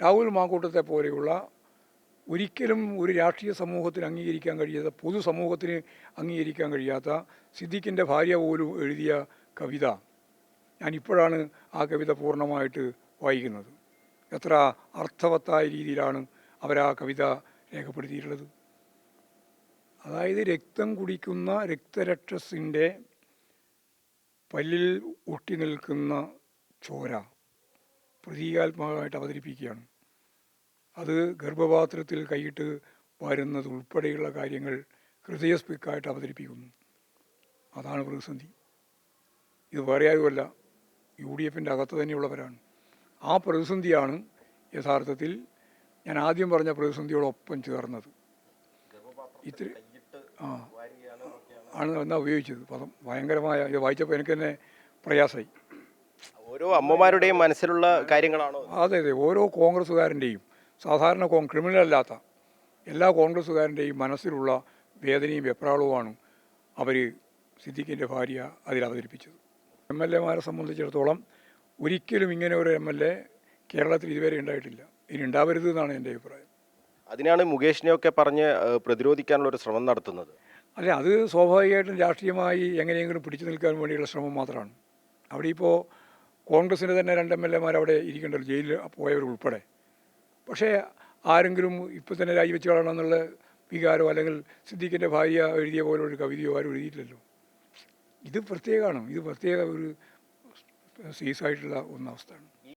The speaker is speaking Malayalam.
രാഹുൽ മാങ്കൂട്ടത്തെ പോലെയുള്ള ഒരിക്കലും ഒരു രാഷ്ട്രീയ സമൂഹത്തിന് അംഗീകരിക്കാൻ കഴിയാത്ത, പൊതുസമൂഹത്തിന് അംഗീകരിക്കാൻ കഴിയാത്ത സിദ്ദിഖിൻ്റെ ഭാര്യ പോലും എഴുതിയ കവിത, ഞാനിപ്പോഴാണ് ആ കവിത പൂർണ്ണമായിട്ട് വായിക്കുന്നത്. എത്ര അർത്ഥവത്തായ രീതിയിലാണ് അവർ ആ കവിത രേഖപ്പെടുത്തിയിട്ടുള്ളത്. അതായത് രക്തം കുടിക്കുന്ന രക്തരക്ഷസിൻ്റെ പല്ലിൽ ഒട്ടി നിൽക്കുന്ന ചോര പ്രതീകാത്മകമായിട്ട് അവതരിപ്പിക്കുകയാണ്. അത് ഗർഭപാത്രത്തിൽ കൈയിട്ട് വരുന്നത് ഉൾപ്പെടെയുള്ള കാര്യങ്ങൾ ഹൃദയസ്പൃക്കായിട്ട് അവതരിപ്പിക്കുന്നു. അതാണ് പ്രതിസന്ധി. ഇത് വേറെ ആരുമല്ല, UDFൻ്റെ അകത്ത് തന്നെയുള്ളവരാണ്. ആ പ്രതിസന്ധിയാണ് യഥാർത്ഥത്തിൽ ഞാൻ ആദ്യം പറഞ്ഞ പ്രതിസന്ധിയോടൊപ്പം ചേർന്നത്. ഇത്തിരി ആണ് എന്നാ ഉപയോഗിച്ചത് പദം. ഭയങ്കരമായ, ഇത് വായിച്ചപ്പോൾ എനിക്ക് തന്നെ പ്രയാസമായി. ഓരോ അമ്മമാരുടെയും മനസ്സിലുള്ള കാര്യങ്ങളാണോ? അതെ, ഓരോ കോൺഗ്രസ്സുകാരൻ്റെയും, സാധാരണ ക്രിമിനൽ അല്ലാത്ത എല്ലാ കോൺഗ്രസ്സുകാരൻ്റെയും മനസ്സിലുള്ള വേദനയും വെപ്രാളവുമാണ് അവർ സിദ്ദിഖിൻ്റെ ഭാര്യ അതിൽ അവതരിപ്പിച്ചത്. MLA മാരെ സംബന്ധിച്ചിടത്തോളം ഒരിക്കലും ഇങ്ങനെ ഒരു MLA കേരളത്തിൽ ഇതുവരെ ഉണ്ടായിട്ടില്ല. ഇനി ഉണ്ടാവരുത് എന്നാണ് എൻ്റെ അഭിപ്രായം. അതിനാണ് മുകേഷിനെയൊക്കെ പറഞ്ഞ് പ്രതിരോധിക്കാനുള്ള ഒരു ശ്രമം നടത്തുന്നത്. അല്ല, അത് സ്വാഭാവികമായിട്ടും രാഷ്ട്രീയമായി എങ്ങനെയെങ്കിലും പിടിച്ചു നിൽക്കാൻ വേണ്ടിയുള്ള ശ്രമം മാത്രമാണ്. അവിടെ ഇപ്പോൾ കോൺഗ്രസിൻ്റെ തന്നെ 2 MLA മാർ അവിടെ ഇരിക്കേണ്ടല്ലോ, ജയിലിൽ പോയവരുൾപ്പെടെ. പക്ഷേ ആരെങ്കിലും ഇപ്പോൾ തന്നെ രാജിവെച്ച് കളയണമെന്നുള്ള വികാരമോ അല്ലെങ്കിൽ സിദ്ദിഖിൻ്റെ ഭാര്യ എഴുതിയ പോലെ ഒരു കവിതയോ ആരും എഴുതിയിട്ടില്ലല്ലോ. ഇത് പ്രത്യേകമാണ്, ഇത് പ്രത്യേക ഒരു സീരിയസ് ആയിട്ടുള്ള ഒന്നവസ്ഥയാണ്.